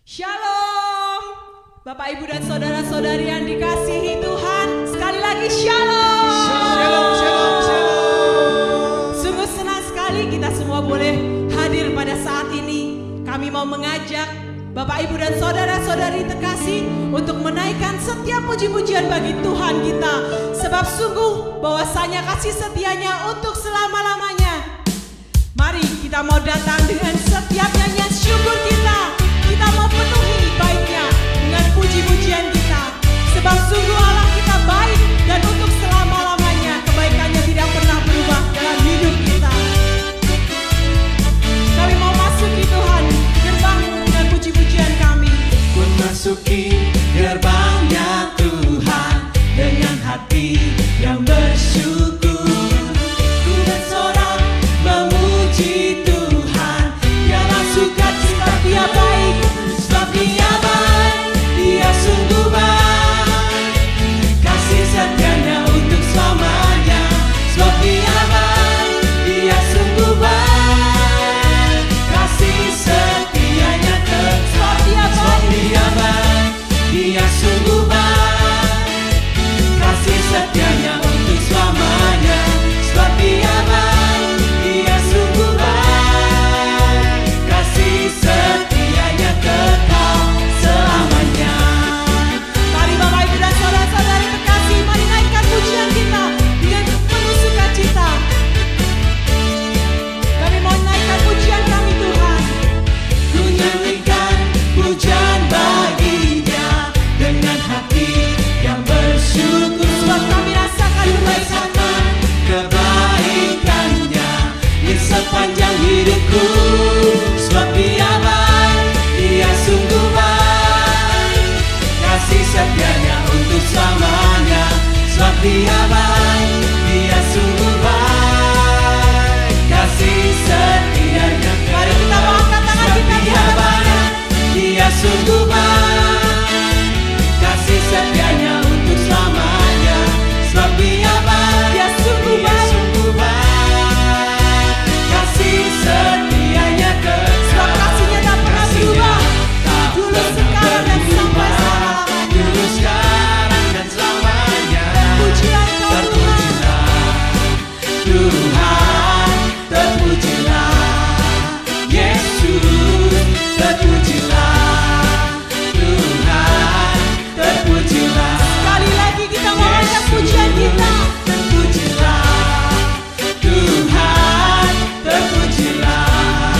Shalom, Bapak, Ibu, dan saudara-saudari yang dikasihi Tuhan. Sekali lagi shalom. Shalom, shalom, shalom. Sungguh senang sekali kita semua boleh hadir pada saat ini. Kami mau mengajak Bapak, Ibu, dan saudara-saudari terkasih untuk menaikkan setiap puji-pujian bagi Tuhan kita. Sebab sungguh bahwasanya kasih setianya untuk selama-lamanya. Mari kita mau datang dengan setiap nyanyian syukur kita. Kita mau penuhi baiknya dengan puji-pujian kita. Sebab sungguh Allah kita baik dan untuk selama-lamanya kebaikannya tidak pernah berubah dalam hidup kita. Kami mau masuki Tuhan gerbang dengan puji-pujian kami. Memasuki gerbangnya Tuhan dengan hati yang bersyukur. Ku bersorak memuji Tuhan, dialah sukacita, dia baik, sebab dia baik, dia sungguh baik. Kasih setianya untuk selamanya, sebab dia baik, dia sungguh baik. Kasih setianya Sebab dia baik, dia sungguh baik. Kasih setianya untuk selamanya, sebab dia baik, dia sungguh baik. Kasih setianya kekal selamanya. mari Bapak, Ibu, dan saudara-saudari terkasih, mari naikkan pujian kita dengan penuh sukacita. Kami mau naikkan pujian kami Tuhan. Ku nyanyikan pujian baginya dengan hati yang bersyukur. Sebab kami rasakan kebaikan Kebaikannya di sepanjang hidupku. Sebab dia baik, dia sungguh baik. Kasih setianya untuk selamanya. Sebab dia baik, dia sungguh baik. Kasih setianya Mari kita mau angkat tangan sebab kita di dia hadapannya. baik, dia sungguh baik. Kasih setianya untuk selamanya. Sebab dia baik, Dia sungguh dia baik. sungguh baik. Kasih setianya Sebab kekal. kasihnya tak pernah berubah. Tak Dulu, pernah sekarang, dan sampai berubah. selama-lamanya. Dulu, sekarang, dan selamanya. Terpujilah Engkau Tuhan. Tuhan, terpujilah. Yesus, terpujilah. Tuhan, terpujilah. Sekali lagi kita mau angkat pujian kita. Terpujilah. Tuhan, terpujilah.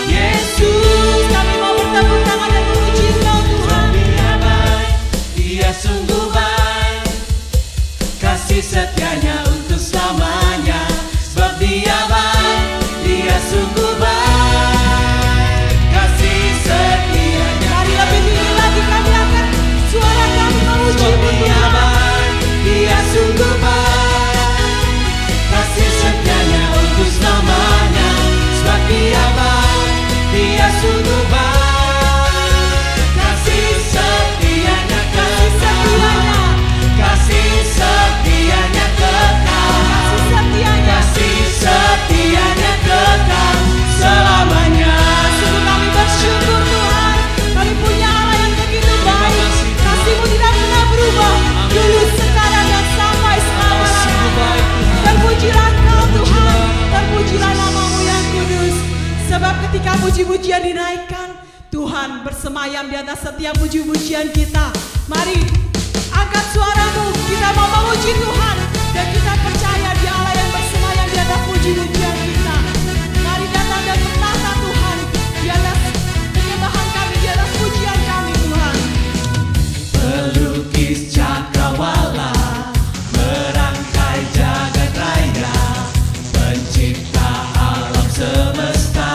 Yesus, Kami mau bertepuk tangan dan memuji Engkau Tuhan. dia baik, dia sungguh baik. Kasih setianya untuk selamanya. Sebab dia baik, dia sungguh baik. Kasih setianya. Mari lebih tinggi lagi kami angkat suara kami memuji Sebab dia Tuhan. baik, dia sungguh baik. Kasih setianya untuk selamanya. Sebab dia baik, dia sungguh baik. Kasih setianya kekal. Kasih setianya kekal. Kasih setianya. Kasih setianya kekal selamanya. Sungguh kami bersyukur Tuhan. Kami punya Allah yang begitu baik. Kasih-Mu tidak pernah berubah. Dulu, sekarang, dan sampai selama-lamanya. Terpujilah Engkau Tuhan. Terpujilah nama-Mu yang kudus. Sebab ketika puji-pujian dinaikkan, Tuhan bersemayam di atas setiap puji-pujian kita. Mari angkat suaramu. Kita mau memuji Tuhan. Dan kita percaya di Allah yang bersemayam di atas puji-pujian kita. Mari datang dan bertata Tuhan di atas penyembahan kami, di atas pujian kami Tuhan. Pelukis cakrawala, merangkai jagat raya, pencipta alam semesta,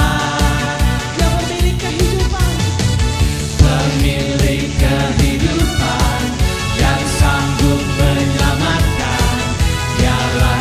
Dia pemilik kehidupan. pemilik kehidupan yang sanggup menyelamatkan. Dialah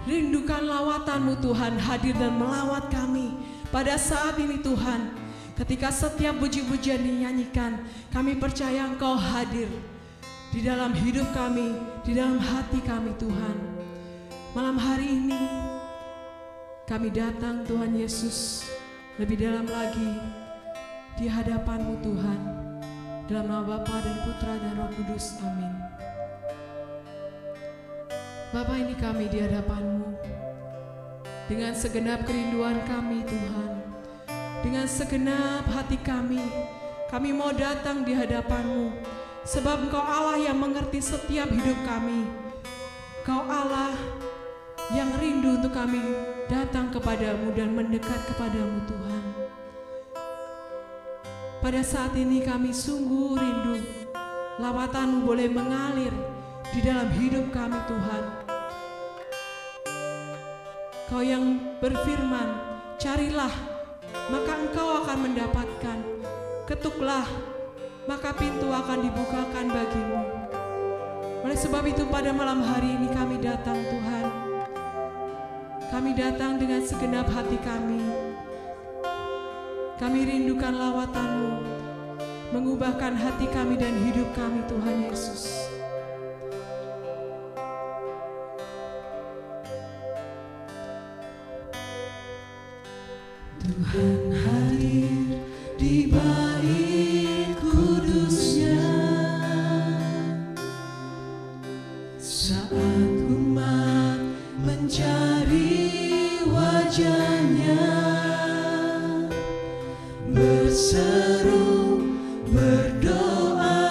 rindukan lawatan-Mu Tuhan, hadir dan melawat kami pada saat ini Tuhan. Ketika setiap puji-pujian dinyanyikan, kami percaya Engkau hadir di dalam hidup kami, di dalam hati kami Tuhan. Malam hari ini kami datang Tuhan Yesus lebih dalam lagi di hadapan-Mu Tuhan. Dalam nama Bapa dan Putra dan Roh Kudus, amin. Bapa, ini kami di hadapan-Mu dengan segenap kerinduan kami Tuhan, dengan segenap hati kami mau datang di hadapan-Mu, sebab Engkau Allah yang mengerti setiap hidup kami. Engkau Allah yang rindu untuk kami datang kepadamu dan mendekat kepadamu Tuhan. Pada saat ini kami sungguh rindu lawatan-Mu boleh mengalir di dalam hidup kami Tuhan. Kau yang berfirman, carilah maka engkau akan mendapatkan, ketuklah maka pintu akan dibukakan bagimu. Oleh sebab itu pada malam hari ini kami datang Tuhan. Kami datang dengan segenap hati kami. Kami rindukan lawatan-Mu, mengubahkan hati kami dan hidup kami Tuhan Yesus. Tuhan hadir di bait kudus-Nya saat umat mencari wajah-Nya, berseru, berdoa,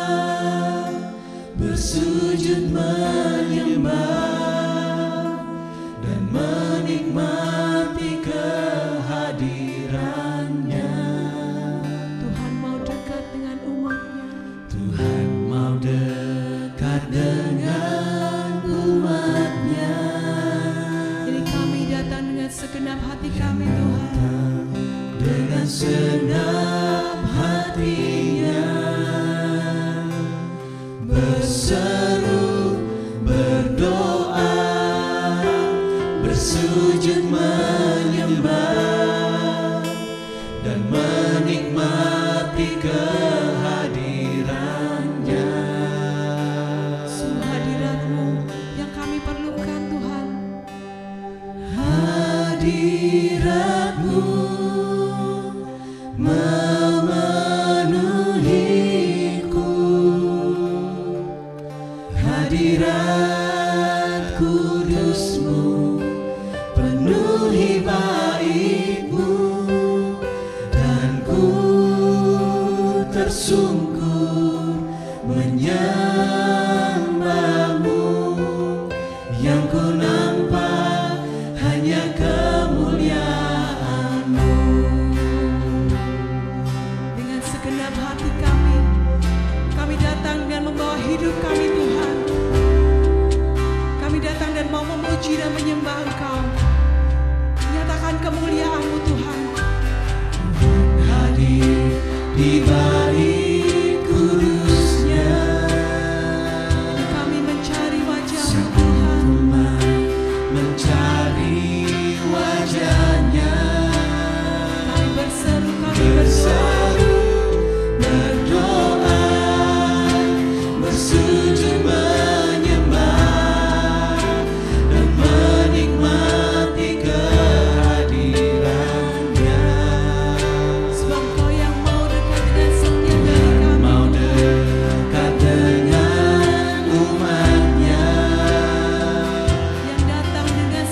bersujud menyembah dan menikmati kehadiran-Nya. Tuhan mau dekat dengan umat-Nya. Tuhan mau dekat dengan umat-Nya. Jadi kami datang dengan segenap hati kami Tuhan. Dengan segenap hati-Nya, berseru, berdoa, bersujud menyembah dan menikmati kehadiran-Nya. Sungguh hadirat-Mu yang kami perlukan Tuhan. Hadirat-Mu memenuhiku, hadirat kudus-Mu penuhi bait-Mu, dan ku tersungkur menyembah-Mu. Yang ku nampak hanya kemuliaan-Mu. Dengan segenap hati kami datang dan membawa hidup kami Tuhan. Kami datang dan mau memuji dan menyembah Engkau. Nyatakan kemuliaan-Mu Tuhan. Hadir di bait kudus-Nya, Kami mencari wajah-Mu Tuhan. umat mencari wajah-Nya, Kami berseru, berseru, berdoa, bersujud menyembah dan menikmati kehadiran-Nya. sebab Kau yang mau dekat dengan setiap dari kami. Mau dekat dengan umat-Nya, Yang datang dengan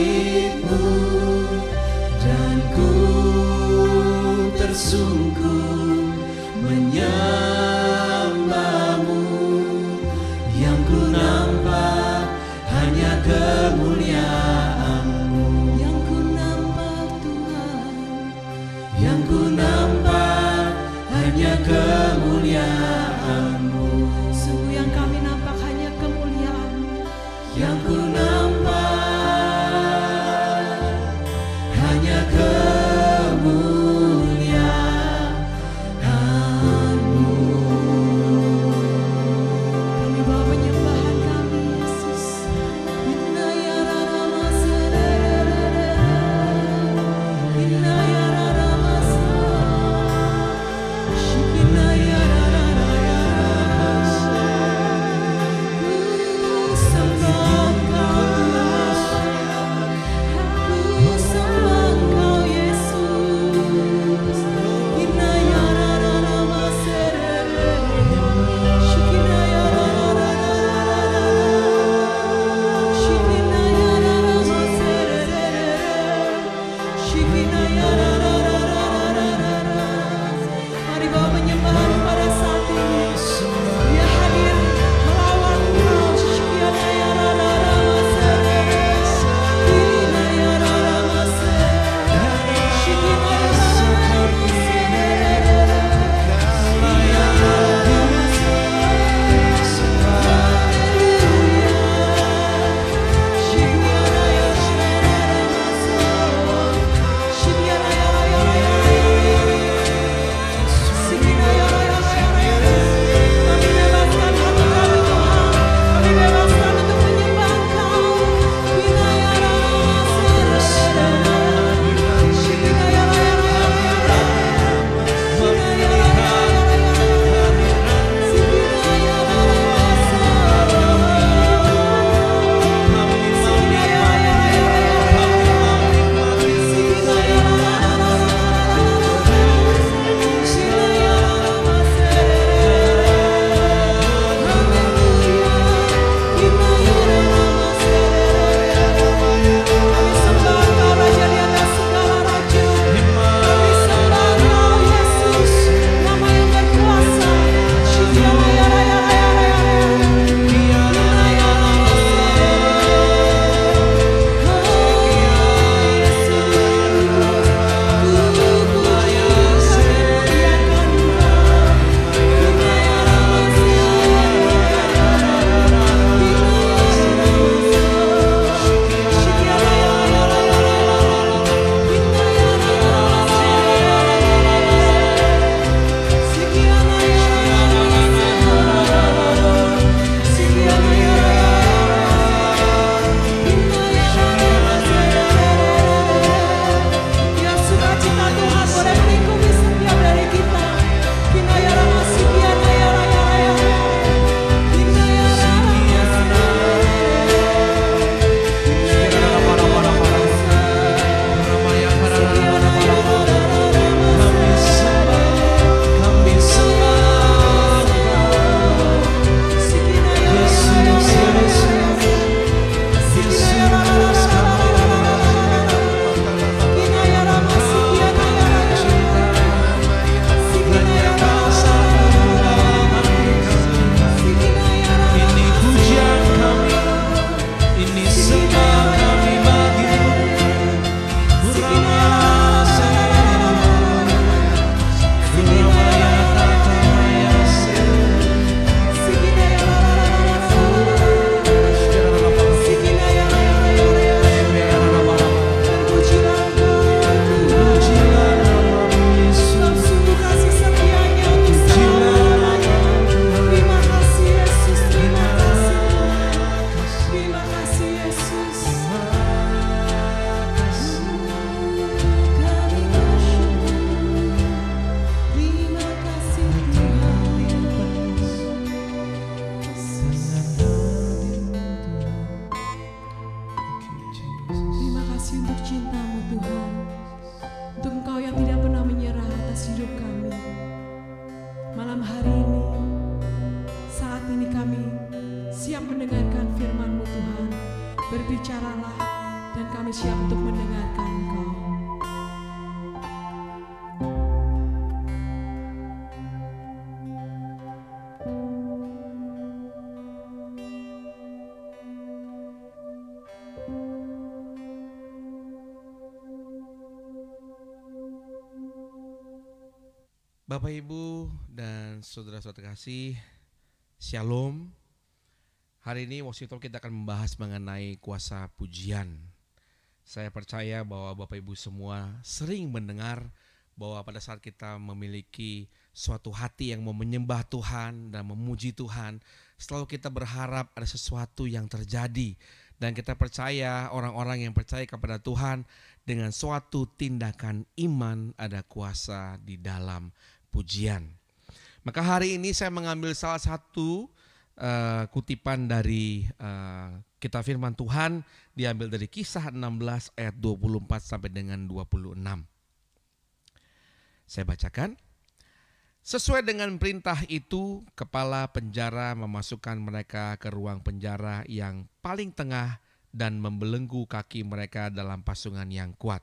salib-Mu, dan ku tersungkur menyembah-Mu. Yang ku nampak hanya kemuliaan-Mu, yang ku nampak Tuhan, yang ku nampak hanya kemuliaan-Mu. sungguh yang kami nampak hanya kemuliaan-Mu, Yang ku nampak hanya kemuliaan-Mu. kami bawa penyembahan kami Yesus. Inna ya rara maserere, inna ya rara maserere, shikina ya rara ya ku sembah Engkau Tuhan, ku sembah Engkau Yesus. Inna ya rara maserere, shikina ya rara, shikina ya rara maserere, shikina ya rara. Mari bawa penyembahan pada saat ini. Dia hadir melawan Engkau. Shikina ya rara maserere, shikina ya rara maserere, shikina ya rara Berbicaralah dan kami kami siap untuk mendengarkan Engkau. Bapak, Ibu, dan saudara-saudara kasih, Shalom. Hari ini Worship Talk kita akan membahas mengenai kuasa pujian. Saya percaya bahwa Bapak Ibu semua sering mendengar bahwa pada saat kita memiliki suatu hati yang mau menyembah Tuhan dan memuji Tuhan, selalu kita berharap ada sesuatu yang terjadi. Dan kita percaya orang-orang yang percaya kepada Tuhan dengan suatu tindakan iman ada kuasa di dalam pujian. Maka hari ini saya mengambil salah satu kutipan dari kitab firman Tuhan, diambil dari Kisah 16 ayat 24 sampai dengan 26. Saya bacakan. Sesuai dengan perintah itu, kepala penjara memasukkan mereka ke ruang penjara yang paling tengah dan membelenggu kaki mereka dalam pasungan yang kuat.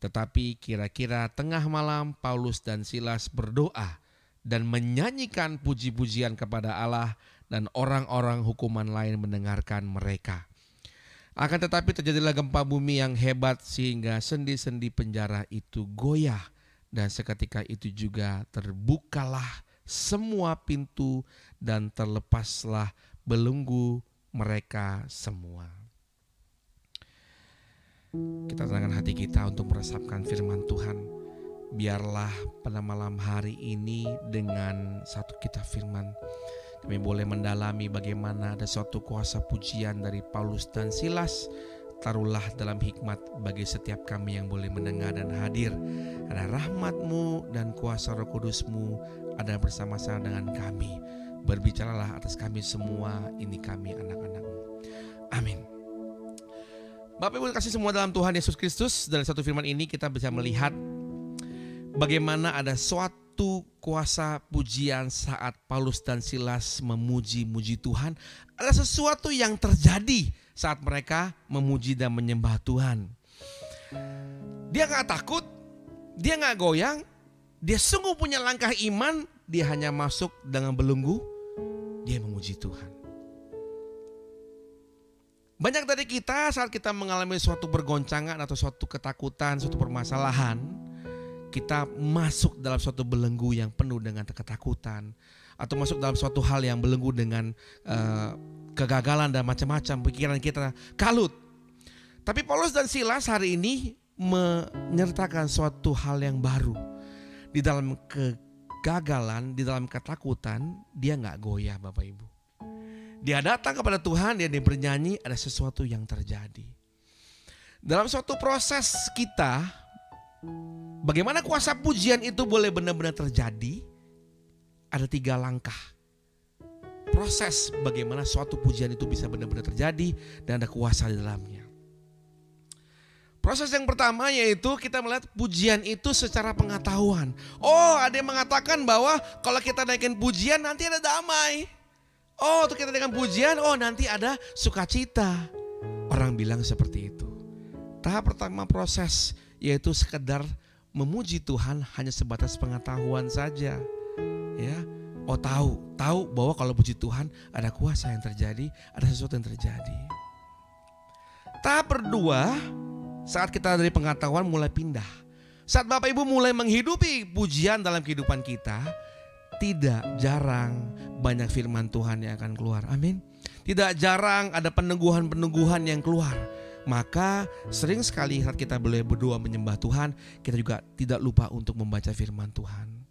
Tetapi kira-kira tengah malam Paulus dan Silas berdoa dan menyanyikan puji-pujian kepada Allah, dan orang-orang hukuman lain mendengarkan mereka. Akan tetapi terjadilah gempa bumi yang hebat sehingga sendi-sendi penjara itu goyah, dan seketika itu juga terbukalah semua pintu dan terlepaslah belenggu mereka semua. Kita tenangkan hati kita untuk meresapkan firman Tuhan. Biarlah pada malam hari ini dengan satu kitab firman kami boleh mendalami bagaimana ada suatu kuasa pujian dari Paulus dan Silas. Taruhlah dalam hikmat bagi setiap kami yang boleh mendengar dan hadir. Ada rahmat-Mu dan kuasa Roh Kudus-Mu ada bersama-sama dengan kami. Berbicaralah atas kami semua, ini kami anak-anak-Mu. Amin. Bapak Ibu kasih semua dalam Tuhan Yesus Kristus, dari satu firman ini kita bisa melihat bagaimana ada suatu kuasa pujian saat Paulus dan Silas memuji-muji Tuhan. Ada sesuatu yang terjadi saat mereka memuji dan menyembah Tuhan. Dia gak takut, dia gak goyang, dia sungguh punya langkah iman. Dia hanya masuk dengan belenggu, dia memuji Tuhan. Banyak dari kita saat kita mengalami suatu bergoncangan atau suatu ketakutan, suatu permasalahan, kita masuk dalam suatu belenggu yang penuh dengan ketakutan, atau masuk dalam suatu hal yang belenggu dengan kegagalan dan macam-macam, pikiran kita kalut. Tapi Paulus dan Silas hari ini menyertakan suatu hal yang baru. Di dalam kegagalan, di dalam ketakutan, dia gak goyah Bapak Ibu. Dia datang kepada Tuhan, dia bernyanyi, ada sesuatu yang terjadi. Dalam suatu proses kita, bagaimana kuasa pujian itu boleh benar-benar terjadi? Ada 3 langkah. Proses bagaimana suatu pujian itu bisa benar-benar terjadi dan ada kuasa di dalamnya. Proses yang pertama yaitu kita melihat pujian itu secara pengetahuan. Oh, ada yang mengatakan bahwa kalau kita naikin pujian nanti ada damai. Oh, untuk kita dengan pujian, oh nanti ada sukacita. Orang bilang seperti itu. Tahap pertama proses yaitu sekedar memuji Tuhan hanya sebatas pengetahuan saja. Ya, oh tahu bahwa kalau puji Tuhan ada kuasa yang terjadi, ada sesuatu yang terjadi. Tahap kedua, saat kita dari pengetahuan mulai pindah. Saat Bapak Ibu mulai menghidupi pujian dalam kehidupan kita, tidak jarang banyak firman Tuhan yang akan keluar. Amin. Tidak jarang ada peneguhan-peneguhan yang keluar. Maka sering sekali saat kita boleh berdoa menyembah Tuhan, kita juga tidak lupa untuk membaca firman Tuhan.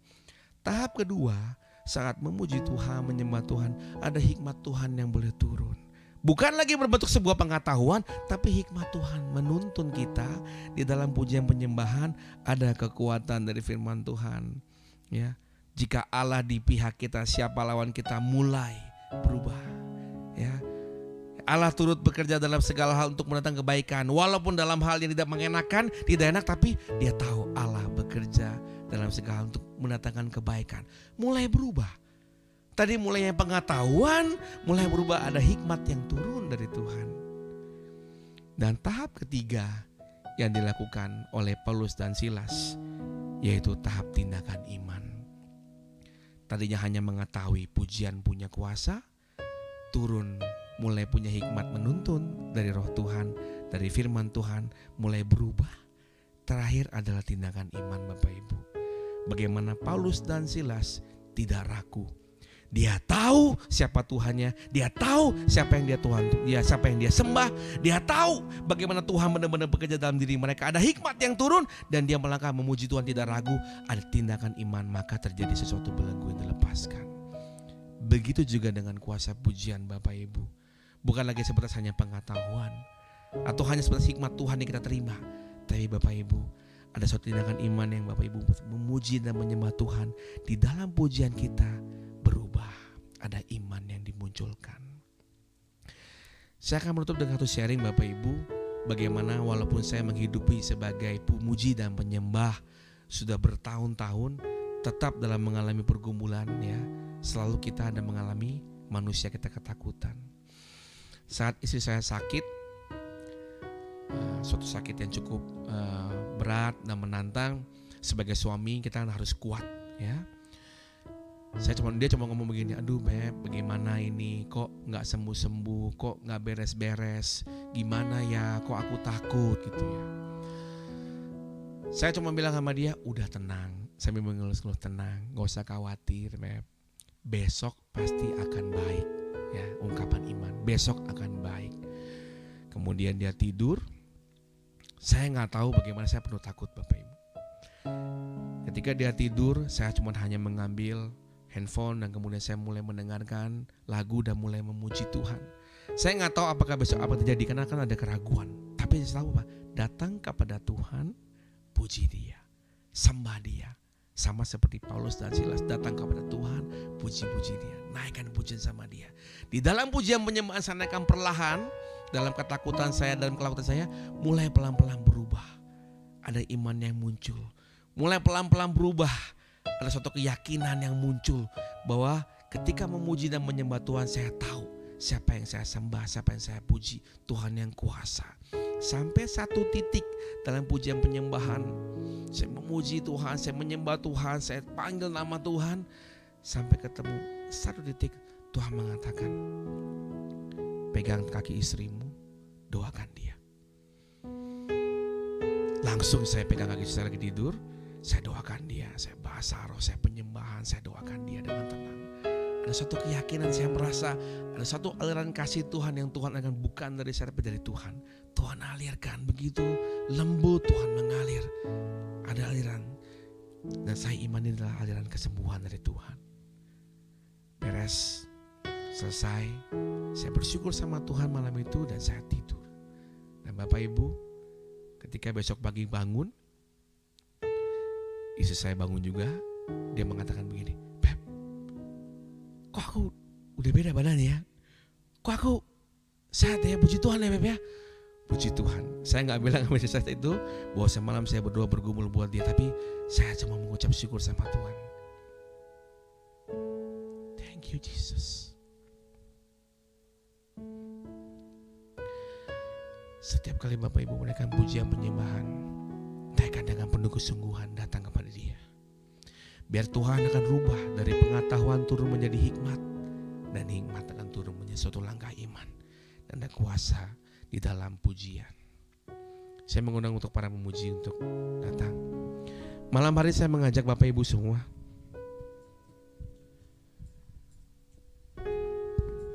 Tahap kedua, saat memuji Tuhan, menyembah Tuhan, ada hikmat Tuhan yang boleh turun. Bukan lagi berbentuk sebuah pengetahuan, tapi hikmat Tuhan menuntun kita di dalam pujian penyembahan. Ada kekuatan dari firman Tuhan. Ya, jika Allah di pihak kita, siapa lawan kita? Mulai berubah. Ya, Allah turut bekerja dalam segala hal untuk mendatangkan kebaikan. Walaupun dalam hal yang tidak mengenakan, tidak enak, tapi dia tahu Allah bekerja dalam segala hal untuk mendatangkan kebaikan. Mulai berubah. Tadi mulai yang pengetahuan, mulai berubah, ada hikmat yang turun dari Tuhan. Dan tahap ketiga yang dilakukan oleh Paulus dan Silas, yaitu tahap tindakan iman. Tadinya hanya mengetahui pujian punya kuasa, turun mulai punya hikmat menuntun dari roh Tuhan, dari firman Tuhan, mulai berubah. Terakhir adalah tindakan iman Bapak Ibu. Bagaimana Paulus dan Silas tidak ragu. Dia tahu siapa Tuhannya, dia tahu siapa yang siapa yang dia sembah, dia tahu bagaimana Tuhan benar-benar bekerja dalam diri mereka. Ada hikmat yang turun dan dia melangkah memuji Tuhan tidak ragu. Ada tindakan iman, maka terjadi sesuatu belenggu yang dilepaskan. Begitu juga dengan kuasa pujian Bapak Ibu. Bukan lagi sebatas hanya pengetahuan atau hanya sebatas hikmat Tuhan yang kita terima, tapi Bapak Ibu, ada suatu tindakan iman yang Bapak Ibu memuji dan menyembah Tuhan. Di dalam pujian kita berubah, ada iman yang dimunculkan. Saya akan menutup dengan satu sharing Bapak Ibu, bagaimana walaupun saya menghidupi sebagai pemuji dan penyembah sudah bertahun-tahun, tetap dalam mengalami pergumulan ya, selalu kita ada mengalami manusia kita ketakutan. Saat istri saya sakit, suatu sakit yang cukup berat dan menantang, sebagai suami kita harus kuat ya. Dia cuma ngomong begini, aduh Beb, bagaimana ini, kok nggak sembuh-sembuh, kok nggak beres-beres, gimana ya, kok aku takut gitu ya. Saya cuma bilang sama dia, udah tenang, sambil mengelus-ngelus, tenang, nggak usah khawatir Beb, besok pasti akan baik ya, ungkapan iman, besok akan baik. Kemudian dia tidur. Saya nggak tahu bagaimana, saya penuh takut Bapak Ibu. Ketika dia tidur, saya cuma hanya mengambil handphone dan kemudian saya mulai mendengarkan lagu dan mulai memuji Tuhan. Saya nggak tahu apakah besok apa terjadi karena kan ada keraguan. Tapi saya tahu apa? Datang kepada Tuhan, puji Dia, sembah Dia. Sama seperti Paulus dan Silas datang kepada Tuhan, puji-puji Dia, naikkan pujian sama Dia. Di dalam pujian penyembahan saya naikkan perlahan. Dalam ketakutan saya, dalam kelakuan saya, mulai pelan-pelan berubah. Ada iman yang muncul. Mulai pelan-pelan berubah. Ada suatu keyakinan yang muncul bahwa ketika memuji dan menyembah Tuhan, saya tahu siapa yang saya sembah, siapa yang saya puji, Tuhan yang kuasa. Sampai satu titik dalam pujian penyembahan, saya memuji Tuhan, saya menyembah Tuhan, saya panggil nama Tuhan. Sampai ketemu satu titik, Tuhan mengatakan, pegang kaki istrimu, doakan dia. Langsung saya pegang kaki istri lagi tidur, saya doakan dia, saya bahasa roh, saya penyembahan, saya doakan dia dengan tenang. Ada satu keyakinan, saya merasa ada satu aliran kasih Tuhan yang Tuhan akan bukan dari saya tapi dari Tuhan. Tuhan alirkan begitu lembut, Tuhan mengalir. Ada aliran dan saya imani adalah aliran kesembuhan dari Tuhan. Beres, selesai, saya bersyukur sama Tuhan malam itu dan saya tidur. Dan Bapak Ibu, ketika besok pagi bangun, istri saya bangun juga, dia mengatakan begini, Beb, kok aku udah beda badannya ya? Kok aku sehat ya? Puji Tuhan ya Beb ya? Puji Tuhan. Saya gak bilang sama istri saya itu bahwa semalam saya berdoa bergumul buat dia, tapi saya cuma mengucap syukur sama Tuhan. Thank you Jesus. Setiap kali Bapak Ibu menaikkan pujian penyembahan, naikkan dengan penuh kesungguhan, datang kepada Dia. Biar Tuhan akan rubah dari pengetahuan turun menjadi hikmat, dan hikmat akan turun menjadi suatu langkah iman dan ada kuasa di dalam pujian. Saya mengundang untuk para pemuji untuk datang. Malam hari saya mengajak Bapak Ibu semua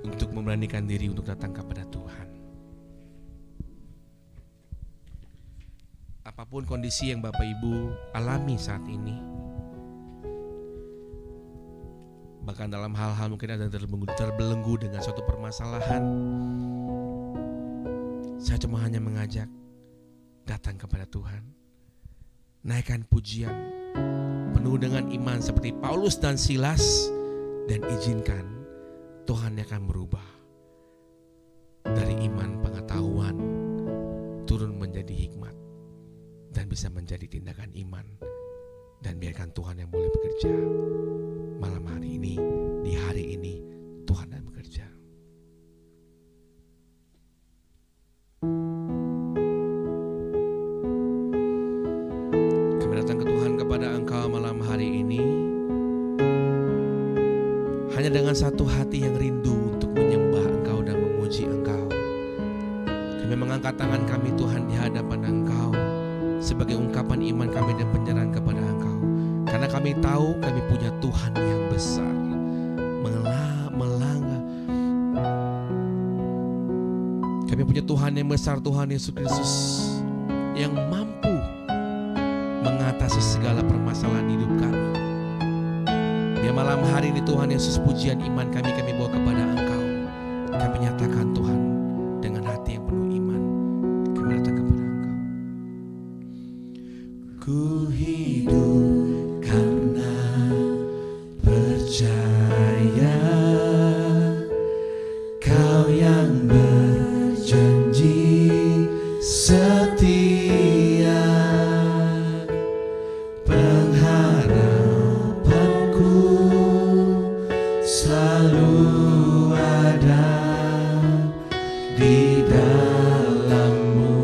untuk memberanikan diri untuk datang kepada Tuhan. Apapun kondisi yang Bapak Ibu alami saat ini, bahkan dalam hal-hal mungkin ada terbelenggu dengan suatu permasalahan, saya cuma hanya mengajak datang kepada Tuhan, naikkan pujian penuh dengan iman seperti Paulus dan Silas, dan izinkan Tuhan akan merubah dari iman pengetahuan turun menjadi hikmat dan bisa menjadi tindakan iman, dan biarkan Tuhan yang boleh bekerja malam hari ini, di hari ini Tuhan yang bekerja. kepada Engkau malam hari ini hanya dengan satu hati yang rindu untuk menyembah Engkau dan memuji Engkau. Kami mengangkat tangan kami Tuhan di hadapan Engkau sebagai ungkapan iman kami dan penyerahan kepada Engkau. Karena kami tahu kami punya Tuhan yang besar, melanggar. Kami punya Tuhan yang besar, Tuhan Yesus Kristus, yang mampu mengatasi segala permasalahan hidup kami. Biar malam hari ini Tuhan Yesus, pujian iman kami bawa kepada Engkau. Kami nyatakan Tuhan dengan hati yang penuh iman, kami datang kepada Engkau. Ku hidup karena percaya Kau yang berjanji setia. Pengharapanku selalu ada di dalam-Mu.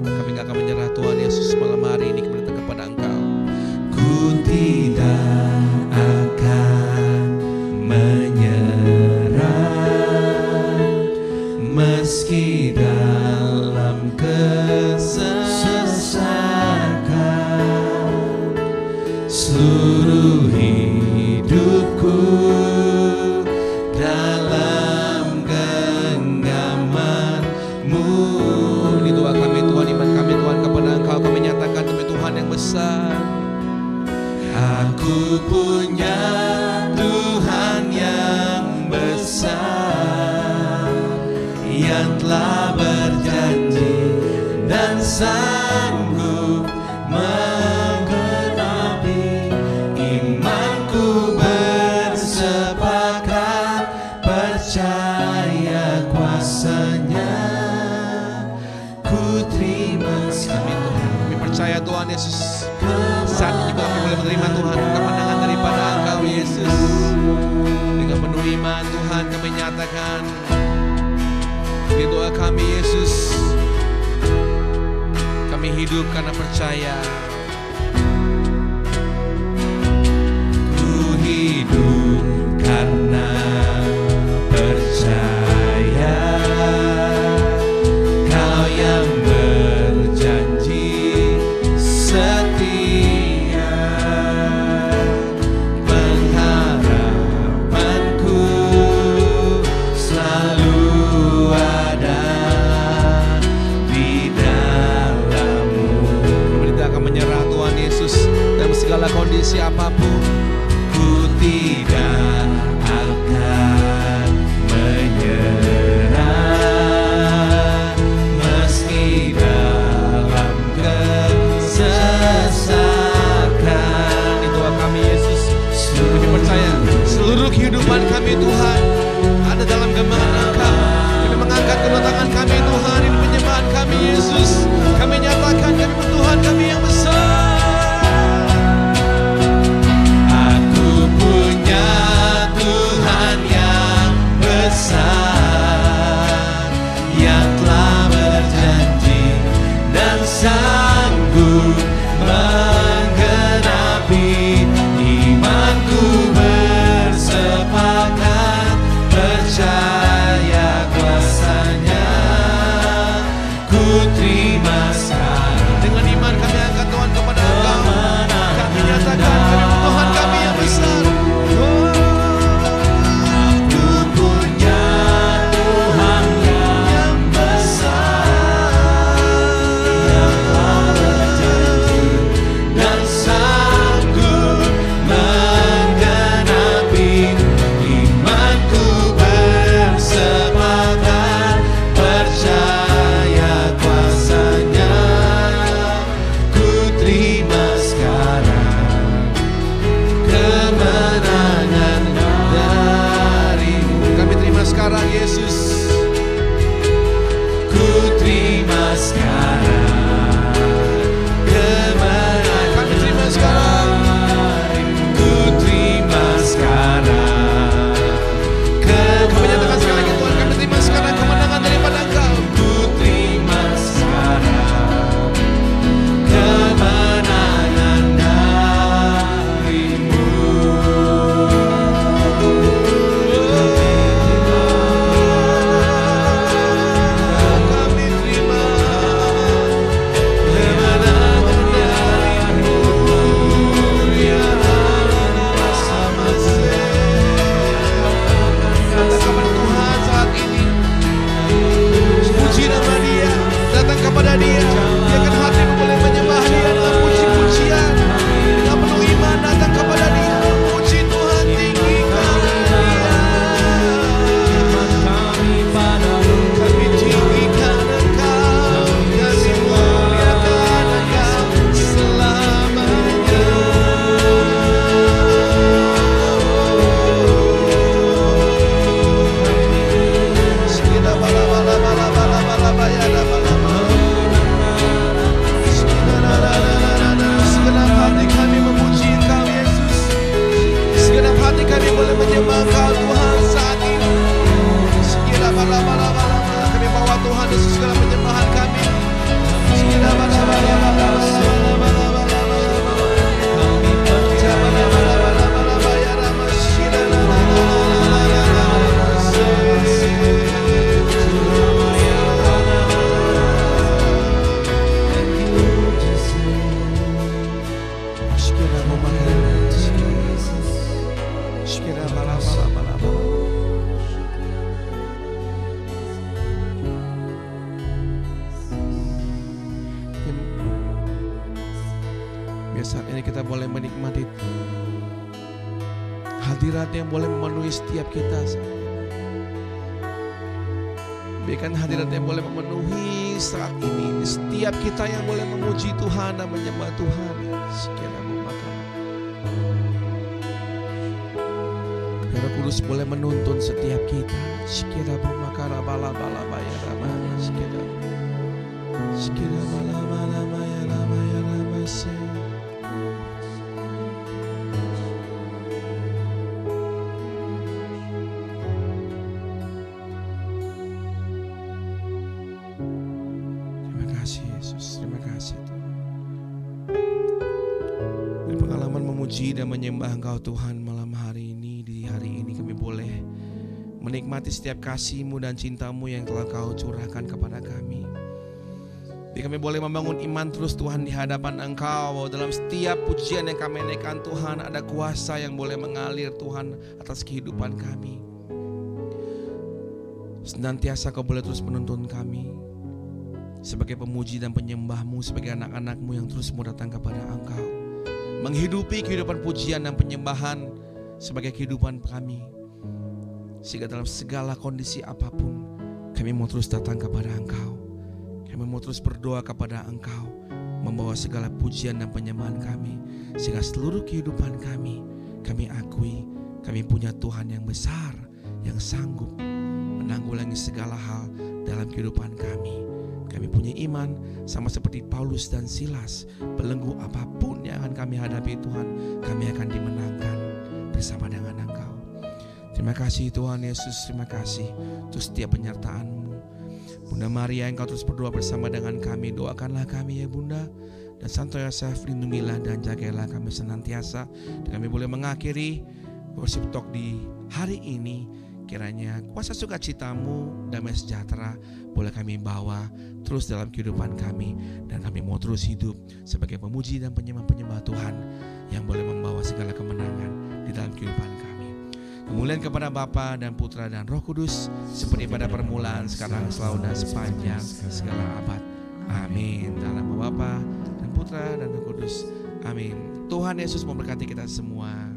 Kami gak akan menyerah Tuhan Yesus, malam hari ini kami datang kepada Engkau. Ku tidak akan menyerah meski dalam kesesakan. Seluruh hidupku dalam genggaman-Mu. Ini doa kami Tuhan, iman kami Tuhan kepada Engkau. Kami nyatakan demi Tuhan yang besar. Aku punya Tuhan yang besar, yang telah berjanji dan sanggup menggenapi imanku. Bersepakat percaya kuasa-Nya, ku terima Kami Tuhan, kami percaya Tuhan Yesus, saat ini juga kami boleh menerima Tuhan kemenangan daripada Engkau Yesus. Dengan penuh iman Tuhan kami nyatakan, ini doa kami Yesus, kami hidup karena percaya. Ku hidup karena percaya Kau yang berjanji setia. Pengharapanku selalu ada di dalam-Mu. Kami tidak akan menyerah Tuhan Yesus dalam segala kondisi apapun. Ku tidak akan menyerah meski dalam kesesakan. Ini doa kami Yesus, kami percaya seluruh kehidupan kami Tuhan ada dalam genggaman Engkau. Kami mengangkat kedua tangan kami Tuhan, ini penyembahan kami Yesus. Kami nyatakan kami pun Tuhan kami yang besar. Aku punya Tuhan yang besar, yang telah berjanji dan sanggup menggenapi imanku. Bersepakat percaya kuasa-Nya, ku terima sekarang. Dengan iman kami angkat Tuhan kepada Engkau. Kami nyatakan kami pun Tuhan kami yang besar. Aku punya Tuhan yang besar, yang telah berjanji dan sanggup menggenapi imanku. Bersepakat percaya kuasa-Nya, Sampai saat ini kita boleh menikmati hadirat yang boleh memenuhi setiap kita. Biarkan hadirat yang boleh memenuhi saat ini setiap kita yang boleh memuji Tuhan dan menyembah Tuhan. Biar Roh Kudus boleh menuntun setiap kita. Sekira bumakara bala bala baya ramaya sekira. Sekira bala bala baya ramaya ramase. Dan menyembah Engkau Tuhan malam hari ini. Di hari ini kami boleh menikmati setiap kasih-Mu dan cinta-Mu yang telah Kau curahkan kepada kami. Biar kami boleh membangun iman terus Tuhan di hadapan Engkau. Dalam setiap pujian yang kami naikkan Tuhan, ada kuasa yang boleh mengalir Tuhan atas kehidupan kami. Senantiasa Kau boleh terus menuntun kami sebagai pemuji dan penyembah-Mu, sebagai anak-anak-Mu yang terus mau datang kepada Engkau, menghidupi kehidupan pujian dan penyembahan sebagai kehidupan kami. Sehingga dalam segala kondisi apapun, kami mau terus datang kepada Engkau. Kami mau terus berdoa kepada Engkau, membawa segala pujian dan penyembahan kami. Sehingga seluruh kehidupan kami akui kami punya Tuhan yang besar, yang sanggup menanggulangi segala hal dalam kehidupan kami. Kami punya iman sama seperti Paulus dan Silas. Belenggu apapun yang akan kami hadapi Tuhan, kami akan dimenangkan bersama dengan Engkau. Terima kasih Tuhan Yesus, terima kasih untuk setiap penyertaan-Mu. Bunda Maria, Engkau terus berdoa bersama dengan kami. Doakanlah kami ya Bunda. Dan Santo Yosef, lindungilah dan jagalah kami senantiasa. Dan kami boleh mengakhiri worship talk di hari ini. Kiranya kuasa sukacita-Mu, damai sejahtera boleh kami bawa terus dalam kehidupan kami. Dan kami mau terus hidup sebagai pemuji dan penyembah-penyembah Tuhan yang boleh membawa segala kemenangan di dalam kehidupan kami. Kemuliaan kepada Bapa dan Putra dan Roh Kudus, seperti pada permulaan, sekarang, selalu dan sepanjang segala abad. Amin. Dalam nama Bapa dan Putra dan Roh Kudus. Amin. Tuhan Yesus memberkati kita semua.